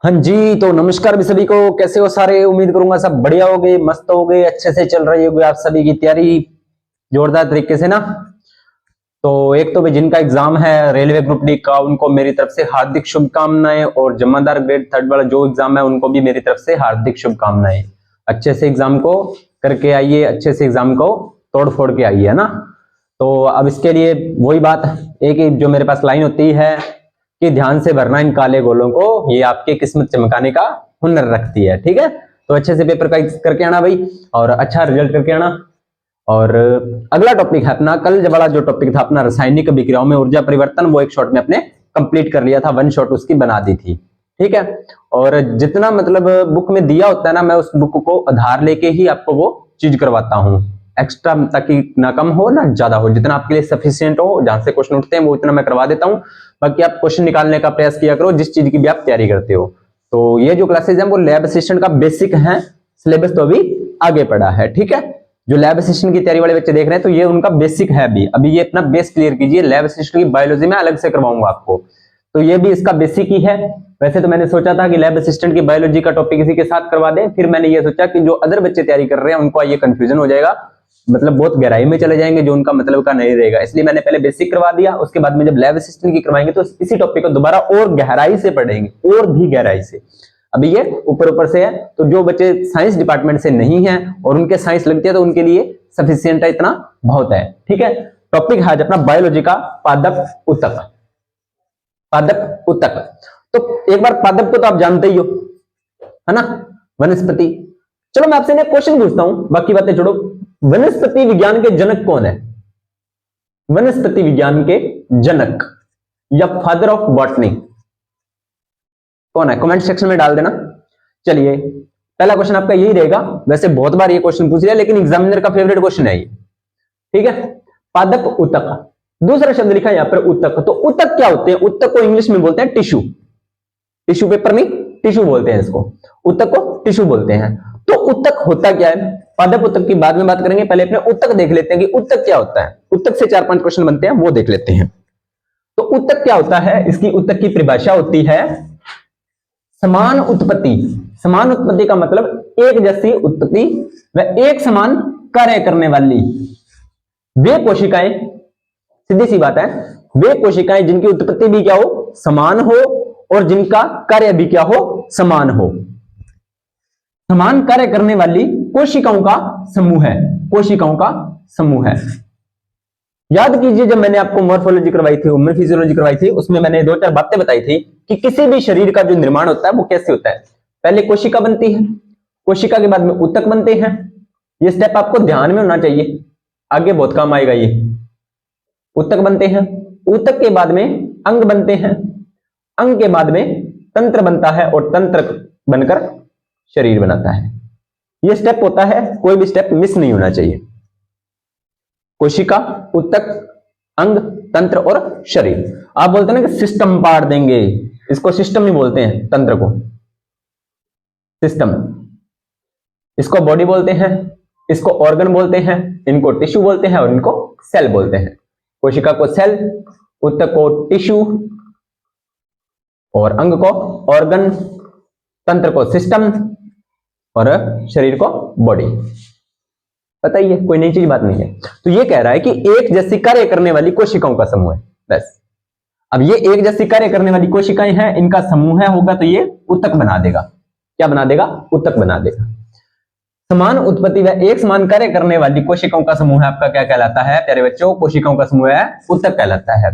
हाँ जी, तो नमस्कार भी सभी को। कैसे हो सारे? उम्मीद करूंगा सब बढ़िया हो गए, मस्त हो गए, अच्छे से चल रही होगी आप सभी की तैयारी जोरदार तरीके से ना। तो एक तो भी जिनका एग्जाम है रेलवे ग्रुप डी का, उनको मेरी तरफ से हार्दिक शुभकामनाएं, और जमादार ग्रेड 3 वाला जो एग्जाम है उनको भी मेरी तरफ से हार्दिक शुभकामनाएं। अच्छे से एग्जाम को करके आइए, अच्छे से एग्जाम को तोड़ फोड़ के आइए, है ना। तो अब इसके लिए वही बात, एक ही जो मेरे पास लाइन होती है कि ध्यान से भरना इन काले गोलों को, ये आपकी किस्मत चमकाने का हुनर रखती है। ठीक है, तो अच्छे से पेपर का करके आना भाई, और अच्छा रिजल्ट करके आना। और अगला टॉपिक है अपना, कल जब वाला जो टॉपिक था अपना रासायनिक अभिक्रियाओं में ऊर्जा परिवर्तन, वो एक शॉट में अपने कंप्लीट कर लिया था, वन शॉट उसकी बना दी थी। ठीक है, और जितना मतलब बुक में दिया होता है ना, मैं उस बुक को आधार लेके ही आपको वो चीज करवाता हूँ एक्स्ट्रा, ताकि ना कम हो ना ज्यादा हो, जितना आपके लिए सफिशियंट हो, जहां से क्वेश्चन उठते हैं वो इतना मैं करवा देता हूँ। बाकी आप क्वेश्चन निकालने का प्रयास किया करो, जिस चीज की भी आप तैयारी करते हो। तो ये जो क्लासेज हैं वो लैब असिस्टेंट का बेसिक है, सिलेबस तो अभी आगे पड़ा है। ठीक है, जो लैब असिस्टेंट की तैयारी वाले बच्चे देख रहे हैं तो ये उनका बेसिक है अभी ये अपना बेस क्लियर कीजिए। लैब असिस्टेंट की बायोलॉजी में अलग से करवाऊंगा आपको, तो ये भी इसका बेसिक ही है। वैसे तो मैंने सोचा था कि लैब असिस्टेंट की बायोलॉजी का टॉपिक इसी के साथ करवा दें, फिर मैंने ये सोचा कि जो अदर बच्चे तैयारी कर रहे हैं उनको ये कंफ्यूजन हो जाएगा, मतलब बहुत गहराई में चले जाएंगे, जो उनका मतलब का नहीं रहेगा। इसलिए मैंने पहले बेसिक करवा दिया, उसके बाद में जब लैब असिस्टेंट की करवाएंगे तो इसी टॉपिक को दोबारा और गहराई से पढ़ेंगे, और भी गहराई से। अभी ये ऊपर ऊपर से है, तो जो बच्चे साइंस डिपार्टमेंट से नहीं है और उनके साइंस लगती है तो उनके लिए सफिशियंट है, इतना बहुत है। ठीक है, टॉपिक है आज अपना बायोलॉजी का पादप उत्तक। पादप उत्तक, तो एक बार पादप को तो आप जानते ही हो, है ना, वनस्पति। चलो मैं आपसे एक क्वेश्चन पूछता हूं, बाकी बातें छोड़ो। वनस्पति विज्ञान के जनक कौन है? वनस्पति विज्ञान के जनक या फादर ऑफ बॉटनी कौन है? कमेंट सेक्शन में डाल देना। चलिए, पहला क्वेश्चन आपका यही रहेगा। वैसे बहुत बार ये क्वेश्चन पूछ लिया, लेकिन एग्जामिनर का फेवरेट क्वेश्चन है ये। ठीक है, पादप उत्तक। दूसरा शब्द लिखा है यहां पर उत्तक। तो उत्तक क्या होते हैं? उत्तक को इंग्लिश में बोलते हैं टिश्यू। टिश्यू पेपर नहीं, टिश्यू बोलते हैं इसको, उत्तक को टिश्यू बोलते हैं। तो उत्तक होता क्या है? पादप उत्तक की बाद में बात करेंगे, पहले अपने उत्तक देख लेते हैं कि उत्तक क्या होता है। उत्तक से 4-5 क्वेश्चन बनते हैं, वो देख लेते हैं। तो उत्तक क्या होता है? इसकी उत्तक की परिभाषा होती है समान उत्पत्ति। समान उत्पत्ति का मतलब एक जैसी उत्पत्ति व एक समान कार्य करने वाली वे कोशिकाएं, सीधी सी बात है, वे कोशिकाएं जिनकी उत्पत्ति भी क्या हो? समान हो, और जिनका कार्य भी क्या हो? समान हो। समान कार्य करने वाली कोशिकाओं का समूह है, कोशिकाओं का समूह है। याद कीजिए, जब मैंने आपको मॉर्फोलॉजी करवाई थी, ह्यूमन फिजियोलॉजी करवाई थी, उसमें मैंने 2-4 बातें बताई थी कि किसी भी शरीर का जो निर्माण होता है वो कैसे होता है। पहले कोशिका बनती है, कोशिका के बाद में उत्तक बनते हैं। ये स्टेप आपको ध्यान में होना चाहिए, आगे बहुत काम आएगा ये। उत्तक बनते हैं, उत्तक के बाद में अंग बनते हैं, अंग के बाद में तंत्र बनता है, और तंत्र बनकर शरीर बनाता है। ये स्टेप होता है, कोई भी स्टेप मिस नहीं होना चाहिए। कोशिका, उत्तक, अंग, तंत्र और शरीर। आप बोलते हैं ना कि सिस्टम पार देंगे, इसको सिस्टम ही बोलते हैं, तंत्र को सिस्टम। इसको बॉडी बोलते हैं, इसको ऑर्गन बोलते हैं, इनको टिश्यू बोलते हैं, और इनको सेल बोलते हैं। कोशिका को सेल, उत्तक को टिश्यू, और अंग को ऑर्गन, तंत्र को सिस्टम, और शरीर को बॉडी। बताइए, कोई नई चीज बात नहीं है। तो ये कह रहा है कि एक जैसी कार्य करने वाली कोशिकाओं का समूह है, बस। अब ये एक जैसी कार्य करने वाली कोशिकाएं हैं, इनका समूह है होगा, तो ये उत्तक बना देगा। क्या बना देगा? उत्तक बना देगा। समान उत्पत्ति व एक समान कार्य करने वाली कोशिकाओं का समूह है आपका क्या कहलाता है प्यारे बच्चों? कोशिकाओं का समूह है उत्तक कहलाता है।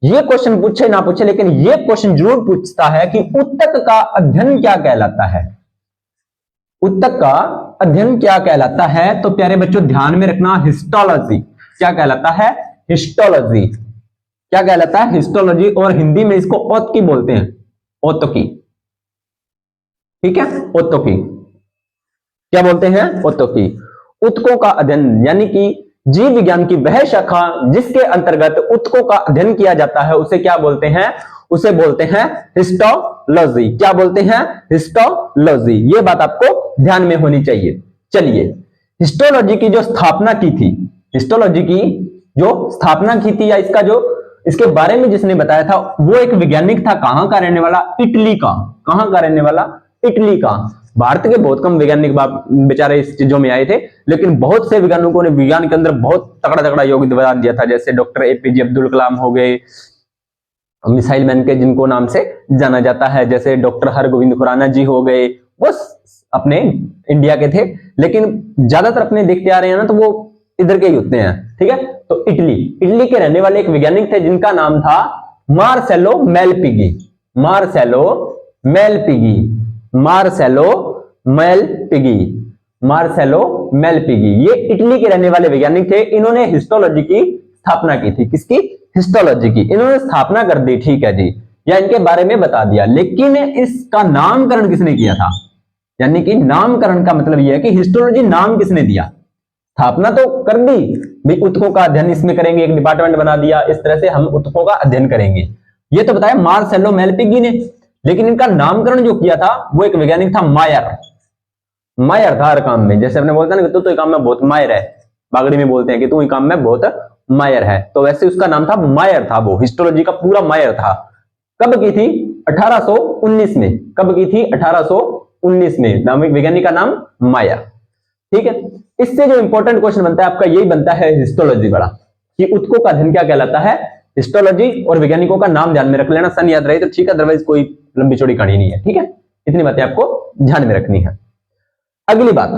ये क्वेश्चन पूछे ना पूछे, लेकिन ये क्वेश्चन जरूर पूछता है कि उत्तक का अध्ययन क्या कहलाता है। उत्तक का अध्ययन क्या कहलाता है? तो प्यारे बच्चों ध्यान में रखना, हिस्टोलॉजी। क्या कहलाता है? हिस्टोलॉजी। क्या कहलाता है? हिस्टोलॉजी। और हिंदी में इसको औतकी बोलते हैं, औतकी। ठीक है, औतकी। क्या बोलते हैं? औतकी। उत्तकों का अध्ययन, यानी कि जीव विज्ञान की वह शाखा जिसके अंतर्गत उत्तकों का अध्ययन किया जाता है, उसे क्या बोलते हैं? उसे बोलते हैं हिस्टोलॉजी। क्या बोलते हैं? हिस्टोलॉजी। ये बात आपको ध्यान में होनी चाहिए। चलिए, हिस्टोलॉजी की जो स्थापना की थी, हिस्टोलॉजी की जो स्थापना की थी, या इसका जो इसके बारे में जिसने बताया था वो एक वैज्ञानिक था, कहां का रहने वाला, इटली का। कहां का रहने वाला, इटली का। भारत के बहुत कम वैज्ञानिक बेचारे इस चीजों में आए थे, लेकिन बहुत से वैज्ञानिकों ने विज्ञान के अंदर बहुत तगड़ा तगड़ा योगदान दिया था, जैसे डॉक्टर एपीजे अब्दुल कलाम हो गए, मिसाइल मैन के जिनको नाम से जाना जाता है, जैसे डॉक्टर हरगोविंद खुराना जी हो गए, वो अपने इंडिया के थे, लेकिन ज्यादातर अपने देखते आ रहे हैं ना तो वो इधर के ही होते हैं, ठीक है। तो इटली के रहने वाले एक वैज्ञानिक थे जिनका नाम था Marcelo Malpighi. Marcelo Malpighi, Marcelo Malpighi, Marcelo Malpighi, ये इटली के रहने वाले वैज्ञानिक थे। इन्होंने हिस्टोलॉजी की स्थापना की थी। किसकी, हिस्टोलॉजी की इन्होंने स्थापना कर दी, ठीक है जी, या इनके बारे में बता दिया, लेकिन इसका नामकरण किसने किया था, यानी कि नामकरण का मतलब यह है कि हिस्टोलॉजी नाम किसने दिया। स्थापना तो कर दी भाई, उत्तकों का अध्ययन इसमें करेंगे, एक डिपार्टमेंट बना दिया, इस तरह से हम उत्तकों का अध्ययन करेंगे, ये तो बताया मार्सेलो मेलपिगी ने, लेकिन इनका नामकरण जो किया था वो एक वैज्ञानिक था, मायर। मायर था हर काम में, जैसे अपने बोलते हैं ना कि तू तो काम में बहुत मायर है, बागड़ी में बोलते हैं कि तू ही काम में बहुत मायर है, तो वैसे उसका नाम था मायर था, वो हिस्टोलॉजी का पूरा मायर था। कब की थी, 1819 में। कब की थी, 1819 में। नाम वैज्ञानिक का नाम मायर, ठीक है। इससे जो इंपॉर्टेंट क्वेश्चन बनता है आपका यही बनता है हिस्टोलॉजी वाला, कि उत्तकों का अध्ययन क्या कहलाता है, हिस्टोलॉजी, और वैज्ञानिकों का नाम ध्यान में रख लेना, सन याद रहे तो ठीक है, अदरवाइज कोई लंबी चौड़ी कहानी नहीं है, ठीक है। इतनी बातें आपको ध्यान में रखनी है। अगली बात,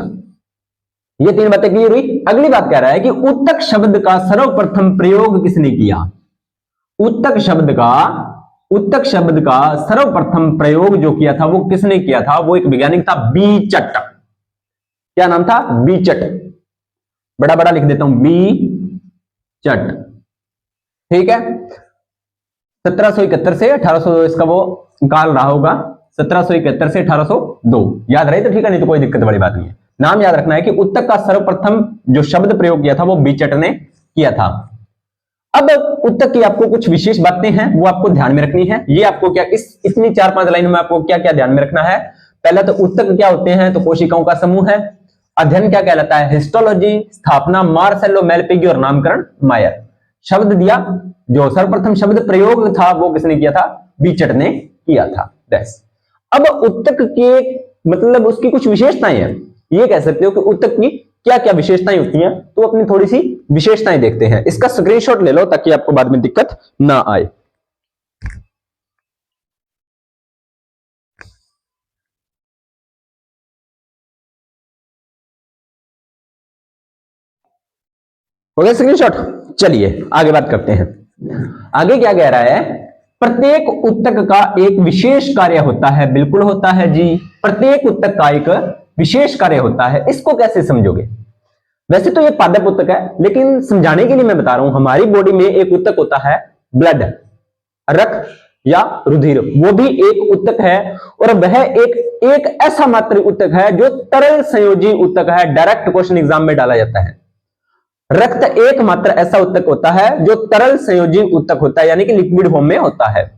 ये 3 बातें क्लियर हुई। अगली बात कह रहा है कि उत्तक शब्द का सर्वप्रथम प्रयोग किसने किया। उत्तक शब्द का सर्वप्रथम प्रयोग जो किया था वो किसने किया था, वो एक वैज्ञानिक था, बीचट। क्या नाम था, बीचट। बड़ा बड़ा लिख देता हूं, बीचट, ठीक है। 1771 से 1802 इसका वो काल रहा होगा, 1771 से 1802, याद रहे तो ठीक है, नहीं तो कोई दिक्कत वाली बात नहीं है। नाम याद रखना है कि उत्तक का सर्वप्रथम जो शब्द प्रयोग किया था वो बीचट ने किया था। अब उत्तक की आपको कुछ विशेष बातें हैं वो आपको ध्यान में रखनी है। ये आपको क्या इतनी 4-5 लाइनों में आपको क्या क्या ध्यान में रखना है। पहला तो उत्तक क्या होते हैं, तो कोशिकाओं का समूह है। अध्ययन क्या कहलाता है, हिस्टोलॉजी। स्थापना मार्सेलो मेलपिगी और नामकरण मायर। शब्द दिया, जो सर्वप्रथम शब्द प्रयोग था वो किसने किया था, बीचट ने किया था। अब उत्तक के मतलब उसकी कुछ विशेषताएं हैं, ये कह सकते हो कि उत्तक की क्या क्या विशेषताएं होती हैं, तो अपनी थोड़ी सी विशेषताएं देखते हैं। इसका स्क्रीनशॉट ले लो ताकि आपको बाद में दिक्कत ना आए। हो गया स्क्रीनशॉट, चलिए आगे बात करते हैं। आगे क्या कह रहा है, प्रत्येक उत्तक का एक विशेष कार्य होता है। बिल्कुल होता है जी, प्रत्येक उत्तक का एक विशेष कार्य होता है। इसको कैसे समझोगे, वैसे तो ये पादप उत्तक है, लेकिन समझाने के लिए मैं बता रहा हूं। हमारी बॉडी में एक उत्तक होता है, ब्लड, रक्त या रुधिर, वो भी एक उत्तक है, और वह एक ऐसा मात्र उत्तक है जो तरल संयोजी उत्तक है। डायरेक्ट क्वेश्चन एग्जाम में डाला जाता है। रक्त एकमात्र ऐसा उत्तक होता है जो तरल संयोजी उत्तक होता है, यानी कि लिक्विड फॉर्म में होता है।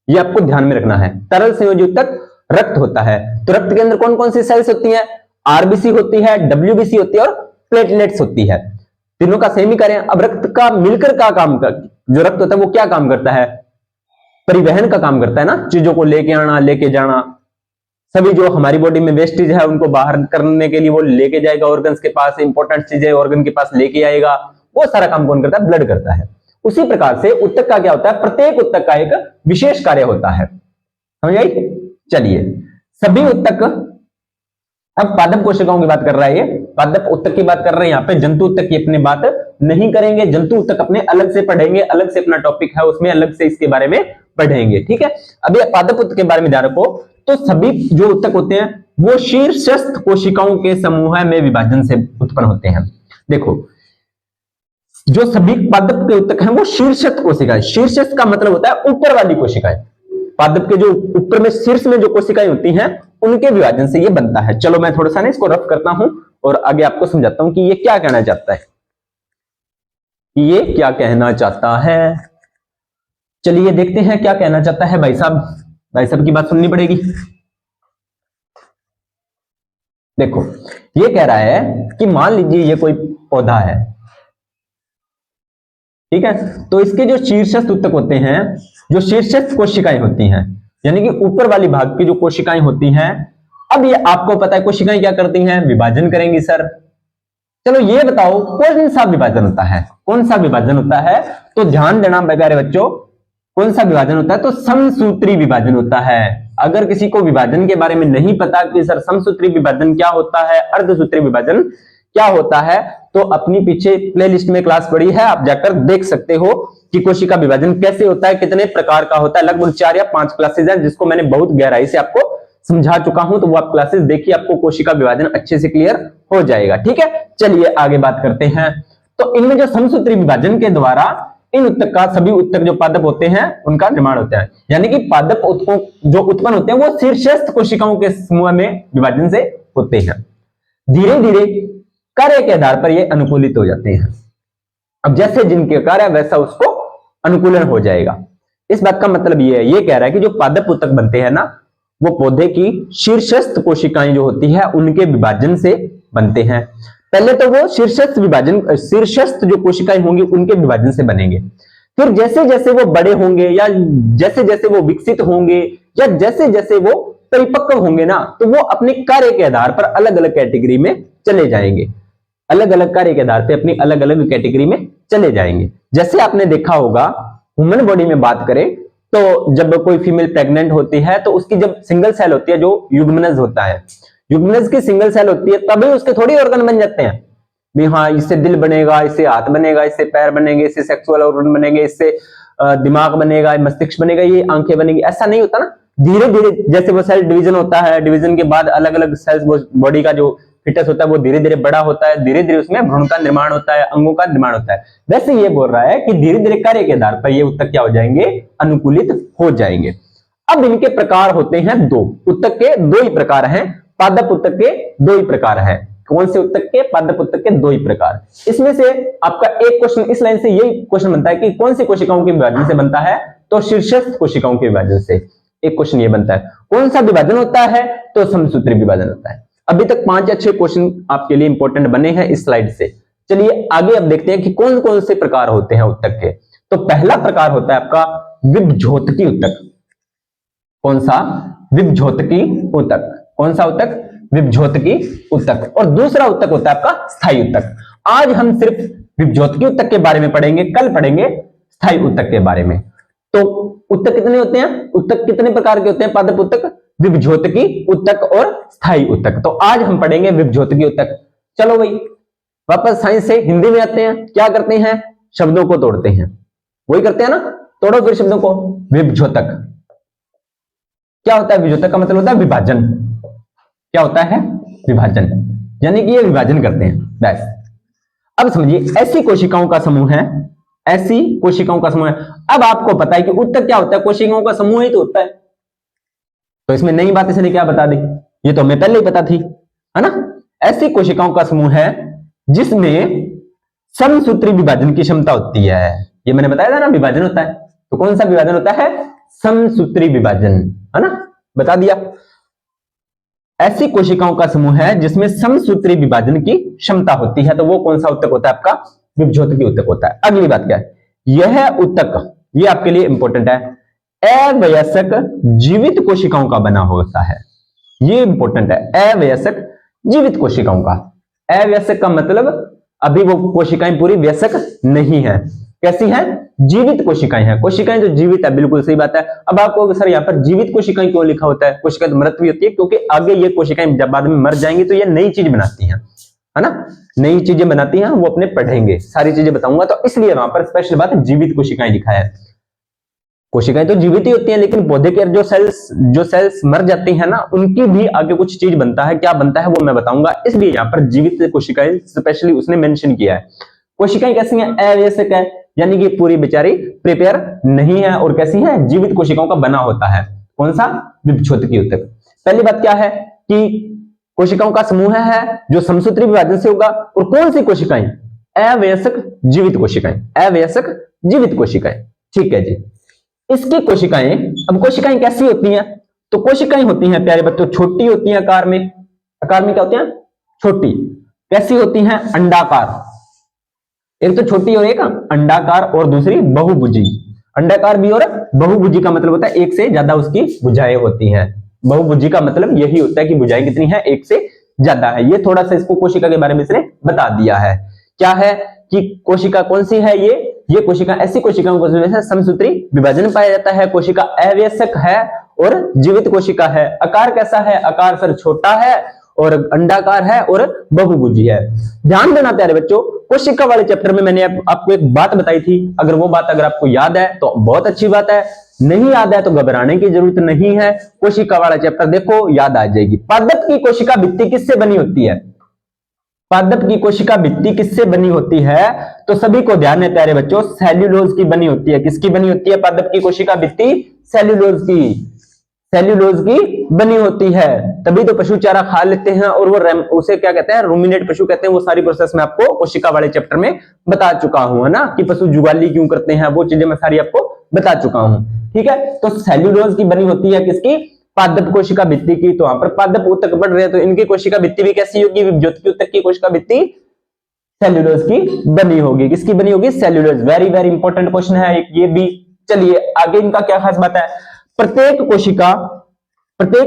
ये आपको ध्यान में रखना है। तरल संयोजी उत्तक रक्त होता है। तो रक्त के अंदर कौन कौन सी सेल्स होती हैं, आरबीसी होती है, डब्ल्यूबीसी होती है और प्लेटलेट्स होती है। तीनों का सेम ही कार्य। अब रक्त का मिलकर का काम कर, जो रक्त होता है वो क्या काम करता है, परिवहन का काम करता है ना, चीजों को लेके आना, लेके जाना। सभी जो हमारी बॉडी में वेस्टेज है उनको बाहर करने के लिए वो लेके जाएगा ऑर्गन्स के पास, इंपॉर्टेंट चीजें ऑर्गन के पास लेके आएगा। वो सारा काम कौन करता है, ब्लड करता है। उसी प्रकार से उत्तक का क्या होता है, प्रत्येक उत्तक का एक विशेष कार्य होता है। समझ आई। चलिए, सभी उत्तक, अब पादप कोशिकाओं की बात कर रहा है, ये पादप उत्तक की बात कर रहे हैं। यहाँ पे जंतु उत्तक की अपनी बात नहीं करेंगे। जंतु उत्तक अपने अलग से पढ़ेंगे, अलग से अपना टॉपिक है, उसमें अलग से इसके बारे में पढ़ेंगे, ठीक है। अभी पादप उत्तक के बारे में ध्यान रखो। तो सभी जो उत्तक होते हैं वो शीर्षस्थ कोशिकाओं के समूह में विभाजन से उत्पन्न होते हैं। देखो, जो सभी पादप के उत्तक हैं वो शीर्षस्थ कोशिकाएं। शीर्षस्थ का मतलब होता है ऊपर वाली कोशिकाएं। पादप के जो ऊपर में शीर्ष में जो कोशिकाएं होती हैं उनके विभाजन से ये बनता है। चलो मैं थोड़ा सा ना इसको रफ करता हूं और आगे आपको समझाता हूं कि ये क्या कहना चाहता है, ये क्या कहना चाहता है। चलिए देखते हैं क्या कहना चाहता है भाई साहब। भाई साहब की बात सुननी पड़ेगी। देखो, ये कह रहा है कि मान लीजिए ये कोई पौधा है, ठीक है। तो इसके जो शीर्षस्थ ऊतक होते हैं, जो शीर्षस्थ कोशिकाएं होती हैं, यानी कि ऊपर वाली भाग की जो कोशिकाएं होती हैं, अब ये आपको पता है कोशिकाएं क्या करती हैं, विभाजन करेंगी सर। चलो ये बताओ कौन सा विभाजन होता है, कौन सा विभाजन होता है? तो ध्यान देना प्यारे बच्चों, कौन सा विभाजन होता है? तो समसूत्री विभाजन होता है। अगर किसी को विभाजन के बारे में नहीं पता कि सर समसूत्री विभाजन क्या होता है, अर्धसूत्री विभाजन क्या होता है, तो अपनी पीछे प्लेलिस्ट में क्लास पड़ी है, आप जाकर देख सकते हो कि कोशिका विभाजन कैसे होता है, कितने प्रकार का होता है। लगभग 4 या 5 क्लासेज हैं जिसको मैंने बहुत गहराई से आपको समझा चुका हूं, तो वो आप क्लासेस देखिए, आपको कोशिका विभाजन अच्छे से क्लियर हो जाएगा। ठीक है, चलिए आगे बात करते हैं। तो इनमें जो समसूत्री विभाजन के द्वारा इन उत्तक का, सभी उत्तक जो पादप होते हैं उनका निर्माण होता है, यानी कि पादप उत्तकों जो उत्पन्न होते हैं वो शीर्षस्थ कोशिकाओं के समूह में विभाजन से होते हैं। धीरे धीरे कार्य के आधार पर ये अनुकूलित हो जाते हैं। अब जैसे जिनके कार्य वैसा उसको अनुकूलन हो जाएगा। इस बात का मतलब ये कह रहा है कि जो पादप उत्तक बनते हैं ना, वो पौधे की शीर्षस्थ कोशिकाएं जो होती है उनके विभाजन से बनते हैं। पहले तो वो शीर्षस्थ विभाजन, शीर्षस्थ जो कोशिकाएं होंगी उनके विभाजन से बनेंगे। फिर जैसे जैसे वो बड़े होंगे या जैसे जैसे वो विकसित होंगे या जैसे जैसे वो परिपक्व होंगे ना, तो वो अपने कार्य के आधार पर अलग अलग कैटेगरी में चले जाएंगे, अलग अलग कार्य के आधार पर अपनी अलग अलग कैटेगरी में चले जाएंगे। जैसे आपने देखा होगा ह्यूमन बॉडी में बात करें तो जब कोई फीमेल प्रेग्नेंट होती है तो उसकी जब सिंगल सेल होती है, जो युग्मनज होता है, युग्मनज की सिंगल सेल होती है, तभी उसके थोड़ी ऑर्गन बन जाते हैं भी। हाँ, इससे दिल बनेगा, इससे हाथ बनेगा, इससे पैर बनेंगे, इससे सेक्सुअल ऑर्गन बनेंगे, इससे दिमाग बनेगा, मस्तिष्क बनेगा, ये आंखें बनेगी, ऐसा नहीं होता ना। धीरे धीरे जैसे वो सेल डिवीजन होता है, डिवीजन के बाद अलग अलग सेल्स, बॉडी का जो फिटस होता है वो धीरे धीरे बड़ा होता है, धीरे धीरे उसमें भ्रूण का निर्माण होता है, अंगों का निर्माण होता है। वैसे ये बोल रहा है कि धीरे धीरे कार्य के आधार पर ये उत्तक क्या हो जाएंगे, अनुकूलित हो जाएंगे। अब इनके प्रकार होते हैं दो, उत्तक के दो ही प्रकार हैं, पादप उत्तक के दो ही प्रकार हैं। कौन से उत्तक के? पादप उत्तक के दो ही प्रकार। इसमें से आपका एक क्वेश्चन इस लाइन से यही क्वेश्चन बनता है कि कौन सी कोशिकाओं के विभाजन से बनता है? तो शीर्षस्थ कोशिकाओं के विभाजन से एक क्वेश्चन ये बनता है। कौन सा विभाजन होता है? तो समसूत्री विभाजन होता है। अभी तक 5 या 6 क्वेश्चन आपके लिए इंपॉर्टेंट बने हैं इस स्लाइड से। चलिए आगे अब देखते हैं कि कौन कौन से प्रकार होते हैं उत्तक के। तो पहला प्रकार होता है आपका विभज्योतकी उत्तक। कौन सा? विभज्योतकी उत्तक। कौन सा उत्तक? विभज्योतकी उत्तक। और दूसरा उत्तक होता है आपका स्थायी उत्तक। आज हम सिर्फ विभज्योतकी उत्तक के बारे में पढ़ेंगे, कल पढ़ेंगे स्थायी उत्तक के बारे में। तो उत्तक कितने होते हैं? उत्तक कितने प्रकार के होते हैं? पादप उत्तक, विभज्योतकी उत्तक और स्थायी उत्तक। तो आज हम पढ़ेंगे विभज्योतकी उत्तक। चलो भाई वापस साइंस से हिंदी में आते हैं। क्या करते हैं? शब्दों को तोड़ते हैं। वही करते हैं ना, तोड़ो फिर शब्दों को। विभज्योतक क्या होता है? विभज्योतक का मतलब होता है विभाजन। क्या होता है? विभाजन, यानी कि ये विभाजन करते हैं बस। अब समझिए, ऐसी कोशिकाओं का समूह है, ऐसी कोशिकाओं का समूह है। अब आपको पता है कि उत्तक क्या होता है? कोशिकाओं का समूह ही तो होता है। तो इसमें नई बात इसने क्या बता दी? ये तो हमें पहले ही पता थी, है ना। ऐसी कोशिकाओं का समूह है जिसमें समसूत्री विभाजन की क्षमता होती है। ये मैंने बताया था ना, विभाजन होता है। तो कौन सा विभाजन होता है? समसूत्री विभाजन, है ना, बता दिया। ऐसी कोशिकाओं का समूह है जिसमें समसूत्री विभाजन की क्षमता होती है। तो वो कौन सा उत्तक होता है? आपका विभज्योतकी उत्तक होता है। अगली बात क्या है? यह उत्तक, ये आपके लिए इंपॉर्टेंट है, अवयस्क जीवित कोशिकाओं का बना होता है। ये इंपॉर्टेंट है, अवयस्क जीवित कोशिकाओं का। अवयस्क का मतलब अभी वो कोशिकाएं पूरी वयस्क नहीं है। कैसी हैं? जीवित कोशिकाएं हैं। कोशिकाएं जो जीवित है, बिल्कुल सही बात है। अब आपको सर यहाँ पर जीवित कोशिकाएं क्यों लिखा होता है? कोशिकाएं तो मृत भी होती है, क्योंकि आगे ये कोशिकाएं जब बाद में मर जाएंगी तो ये नई चीज बनाती हैं, है ना, नई चीजें बनाती हैं। वो अपने पढ़ेंगे, सारी चीजें बताऊंगा, तो इसलिए वहां पर स्पेशल बात जीवित कोशिकाएं लिखा है। कोशिकाएं तो जीवित ही होती हैं, लेकिन पौधे के जो सेल्स मर जाती हैं ना, उनकी भी आगे कुछ चीज बनता है। क्या बनता है वो मैं बताऊंगा, इसलिए यहाँ पर जीवित कोशिकाएं स्पेशली उसने मेंशन किया है। कोशिकाएं कैसी हैं? अवयस्क है, यानी कि पूरी बेचारी प्रिपेयर नहीं है। और कैसी है? जीवित कोशिकाओं का बना होता है। कौन सा? विभज्योतकी उत्तक। पहली बात क्या है कि कोशिकाओं का समूह है जो समसूत्री विभाजन से होगा। और कौन सी कोशिकाएं? अवयस्क जीवित कोशिकाएं, अवयस्क जीवित कोशिकाएं। ठीक है जी। इसकी कोशिकाएं, अब कोशिकाएं कैसी होती हैं? तो कोशिकाएं होती हैं प्यारे बच्चों, छोटी होती हैं आकार में। आकार में क्या होती हैं? छोटी। कैसी होती हैं? अंडाकार। एक तो छोटी और एक अंडाकार और दूसरी बहुभुजी। अंडाकार भी और बहुभुजी का मतलब होता है एक से ज्यादा उसकी भुजाएं होती हैं। बहुभुजी का मतलब यही होता है कि भुजाएं कितनी है, एक से ज्यादा है। ये थोड़ा सा इसको कोशिका के बारे में इसने बता दिया है। क्या है कि कोशिका कौन सी है, ये कोशिका ऐसी कोशिकाओं को समसूत्री विभाजन पाया जाता है। कोशिका अवयस्क है और जीवित कोशिका है। आकार कैसा है, आकार सर छोटा है और अंडाकार है और बहुभुजी है। ध्यान देना प्यारे बच्चों, कोशिका वाले चैप्टर में मैंने आपको एक बात बताई थी, अगर वो बात अगर आपको याद है तो बहुत अच्छी बात है, नहीं याद है तो घबराने की जरूरत नहीं है। कोशिका वाला चैप्टर देखो, याद आ जाएगी। पादप की कोशिका भित्ति किससे बनी होती है? पादप की कोशिका भित्ति किससे बनी होती है? तो सभी को ध्यान है प्यारे बच्चों, सेल्यूलोज की बनी होती है। किसकी बनी होती है पादप की कोशिका भित्ति? सेल्यूलोज की, सेल्यूलोज की बनी होती है। तभी तो पशु चारा खा लेते हैं और वो उसे क्या कहते हैं, रूमिनेट पशु कहते हैं। वो सारी प्रोसेस मैं आपको कोशिका वाले चैप्टर में बता चुका हूं, है ना, कि पशु जुगाली क्यों करते हैं, वो चीजें मैं सारी आपको बता चुका हूं। ठीक है, तो सेल्यूलोज की बनी होती है किसकी? पादप कोशिका भित्ति की। तो वहां पर पादप ऊतक बढ़ रहे हैं तो इनकी कोशिका भित्ति भी कैसी होगी? विभज्योत ऊतक की कोशिका भित्ति सेल्यूलोज की बनी होगी। किसकी बनी होगी? Cellulose. Very very important question है ये भी। चलिए आगे इनका क्या खास बात है? प्रत्येक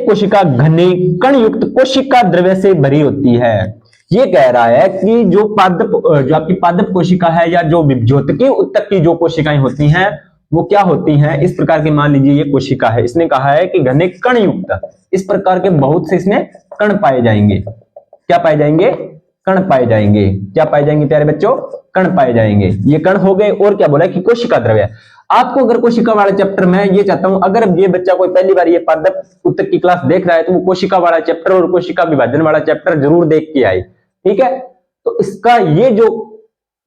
कोशिका घने कण युक्त कोशिका द्रव्य से भरी होती है। ये कह रहा है कि जो आपकी पादप कोशिका है या जो विभज्योतकी ऊतक की जो कोशिकाएं होती हैं वो क्या होती हैं? इस प्रकार के, मान लीजिए ये कोशिका है, इसने कहा है कि घने कण युक्त, इस प्रकार के बहुत से इसमें कण पाए जाएंगे। क्या पाए जाएंगे? कण पाए जाएंगे। क्या पाए जाएंगे प्यारे बच्चों? कण पाए जाएंगे। ये कण हो गए। और क्या बोला कि कोशिका द्रव्य। आपको अगर कोशिका वाला चैप्टर में ये चाहता हूं, अगर ये बच्चा कोई पहली बार ये पादप ऊतक की क्लास देख रहा है तो वो कोशिका वाला चैप्टर और कोशिका विभाजन वाला चैप्टर जरूर देख के आए। ठीक है, तो इसका ये जो,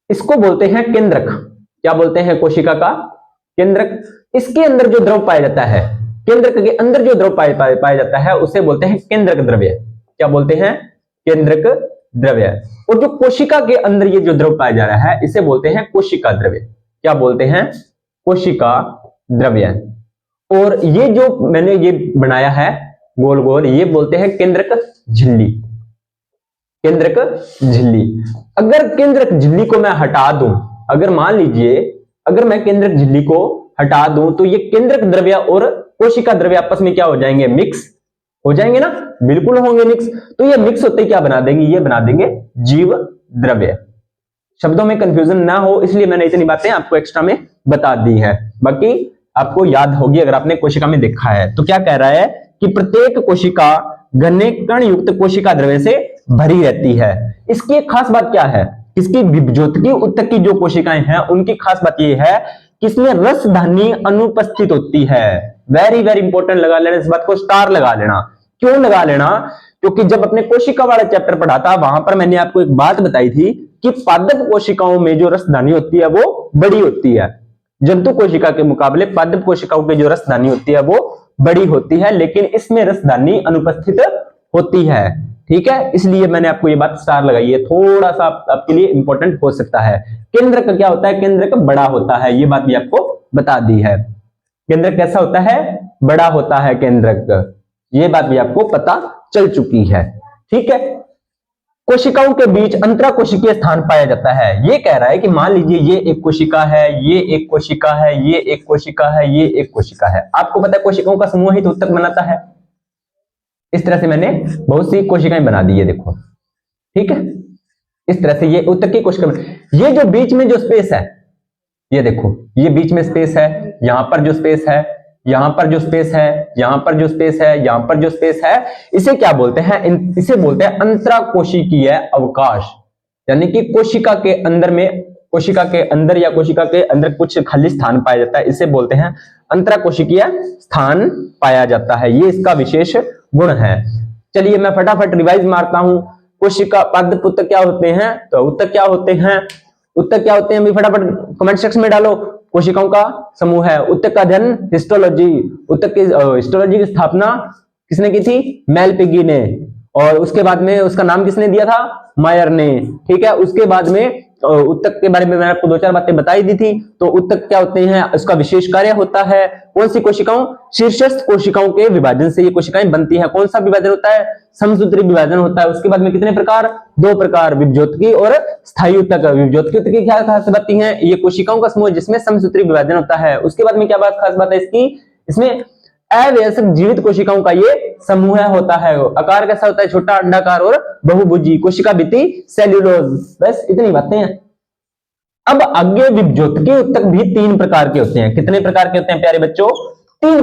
इसको बोलते हैं केंद्रक। क्या बोलते हैं? कोशिका का केंद्रक। इसके अंदर जो द्रव पाया जाता है, केंद्रक के अंदर जो द्रव पाया जाता है उसे बोलते हैं केंद्रक द्रव्य। क्या बोलते हैं? केंद्रक द्रव्य। और जो कोशिका के अंदर ये जो द्रव पाया जा रहा है इसे बोलते हैं कोशिका द्रव्य। क्या बोलते हैं? कोशिका द्रव्य। और ये जो मैंने ये बनाया है गोल गोल, ये बोलते हैं केंद्रक झिल्ली। केंद्रक झिल्ली। अगर केंद्रक झिल्ली को मैं हटा दूं, अगर मान लीजिए अगर मैं केंद्रक झिल्ली को हटा दूं तो ये केंद्रक द्रव्य और कोशिका द्रव्य आपस में क्या हो जाएंगे? मिक्स हो जाएंगे ना, बिल्कुल होंगे मिक्स। तो ये मिक्स होते क्या बना देंगे? ये बना देंगे जीव द्रव्य। शब्दों में कंफ्यूजन ना हो इसलिए मैंने इतनी बातें आपको एक्स्ट्रा में बता दी है, बाकी आपको याद होगी अगर आपने कोशिका में देखा है। तो क्या कह रहा है कि प्रत्येक कोशिका घने कण युक्त कोशिका द्रव्य से भरी रहती है। इसकी एक खास बात क्या है? इसकी विभज्योतकी ऊतक की जो कोशिकाएं हैं उनकी खास बात यह है कि इसमें रसधानी अनुपस्थित होती है। वेरी वेरी इंपॉर्टेंट, लगा लेना इस बात को, स्टार लगा लेना। क्यों लगा लेना? क्योंकि जब अपने कोशिका वाला चैप्टर पढ़ा था वहां पर मैंने आपको एक बात बताई थी कि पादप कोशिकाओं में जो रसधानी होती है वो बड़ी होती है। जंतु कोशिका के मुकाबले पादप कोशिकाओं की जो रसधानी होती है वो बड़ी होती है, लेकिन इसमें रसधानी अनुपस्थित होती है। ठीक है, इसलिए मैंने आपको ये बात स्टार लगाई है, थोड़ा सा आपके लिए इंपॉर्टेंट हो सकता है। केंद्रक क्या होता है? केंद्रक बड़ा होता है, ये बात भी आपको बता दी है। केंद्रक कैसा होता है? बड़ा होता है केंद्रक, ये बात भी आपको पता चल चुकी है। ठीक है, कोशिकाओं के बीच अंतरा कोशिकीय स्थान पाया जाता है। ये कह रहा है कि मान लीजिए ये एक कोशिका है, ये एक कोशिका है, ये एक कोशिका है, ये एक कोशिका है। आपको पता है कोशिकाओं का समूह ही तो ऊतक बनाता है। इस तरह से मैंने बहुत सी कोशिकाएं बना दी है, देखो। ठीक है, इस तरह से ये ऊतक की कोशिका। ये जो बीच में जो स्पेस है, ये देखो, ये बीच में स्पेस है, यहां पर जो स्पेस है, यहां पर जो स्पेस है, यहां पर जो स्पेस है, यहां पर जो स्पेस है, इसे क्या बोलते हैं? इसे बोलते हैं अंतराकोशिकीय अवकाश। यानी कि कोशिका के अंदर में, कोशिका के अंदर या कोशिका के अंदर कुछ खाली स्थान पाया जाता है, इसे बोलते हैं अंतराकोशिकीय स्थान पाया जाता है। ये इसका विशेष गुण है। चलिए मैं फटाफट रिवाइज मारता हूं। कोशिका, पादप ऊतक क्या होते हैं? तो ऊतक क्या होते हैं? ऊतक क्या होते हैं भी फटाफट कमेंट सेक्शन में डालो। कोशिकाओं का समूह है। ऊतक का अध्ययन हिस्टोलॉजी, ऊतक की हिस्टोलॉजी की स्थापना किसने की थी? मेलपिगी ने। और उसके बाद में उसका नाम किसने दिया था? मायर ने। ठीक है, उसके बाद में उत्तक के बारे में मैंने आपको 2-4 बातें बताई दी थी। तो उत्तक क्या होते हैं, उसका विशेष कार्य होता है कौन सी कोशिकाओं, शीर्षस्थ कोशिकाओं के विभाजन से ये कोशिकाएं बनती है। कौन सा विभाजन होता है, समसूत्री विभाजन होता है। उसके बाद में कितने प्रकार, 2 प्रकार, विभज्योतकी और स्थायी उत्तक। विभज्योतकी उत्तक क्या खास बातें हैं, ये कोशिकाओं का समूह जिसमें समसूत्री विभाजन होता है। उसके बाद में क्या बात खास बात है इसकी, इसमें अवयस्क जीवित कोशिकाओं का ये समूह होता है। आकार कैसा होता है, छोटा, अंडाकार और बहुभुजी। कोशिका भित्ति सेल्यूलोज। बस इतनी बातें हैं। अब आगे विभज्योतकी उत्तक भी 3 प्रकार के होते हैं। कितने प्रकार के होते हैं प्यारे बच्चों, 3